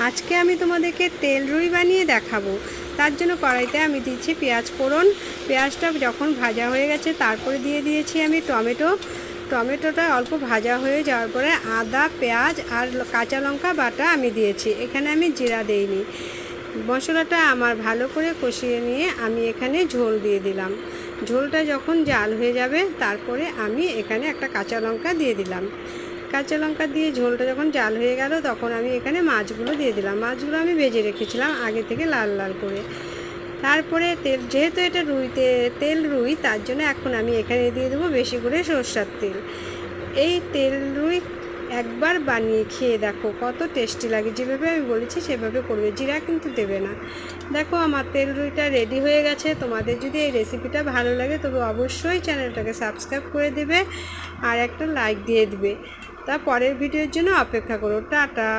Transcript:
আজকে আমি তোমাদেরকে তেল রুই বানিয়ে দেখাবো। তার জন্য কড়াইতে আমি দিচ্ছি পেঁয়াজ ফোড়ন। পেঁয়াজটা যখন ভাজা হয়ে গেছে তারপরে দিয়ে দিয়েছি আমি টমেটোটা অল্প ভাজা হয়ে যাওয়ার পরে আদা, পেঁয়াজ আর কাঁচা লঙ্কা বাটা আমি দিয়েছি। এখানে আমি জিরা দেইনি। মশলাটা আমার ভালো করে কষিয়ে নিয়ে আমি এখানে ঝোল দিয়ে দিলাম। ঝোলটা যখন জাল হয়ে যাবে তারপরে আমি এখানে একটা কাঁচা লঙ্কা দিয়ে দিলাম। কাঁচা লঙ্কা দিয়ে ঝোলটা যখন জাল হয়ে গেল তখন আমি এখানে মাছগুলো দিয়ে দিলাম। মাছগুলো আমি ভেজে রেখেছিলাম আগে থেকে লাল লাল করে। তারপরে যেহেতু এটা তেল রুই তার জন্য এখন আমি এখানে দিয়ে দেবো বেশি করে সরষের তেল। এই তেল রুই একবার বানিয়ে খেয়ে দেখো কত টেস্টি লাগে। যেভাবে আমি বলেছি সেভাবে করবে, জিরা কিন্তু দেবে না। দেখো আমার তেল রুইটা রেডি হয়ে গেছে। তোমাদের যদি এই রেসিপিটা ভালো লাগে তবে অবশ্যই চ্যানেলটাকে সাবস্ক্রাইব করে দেবে আর একটা লাইক দিয়ে দেবে। তা পরের ভিডিওর জন্য অপেক্ষা করো। টাটা।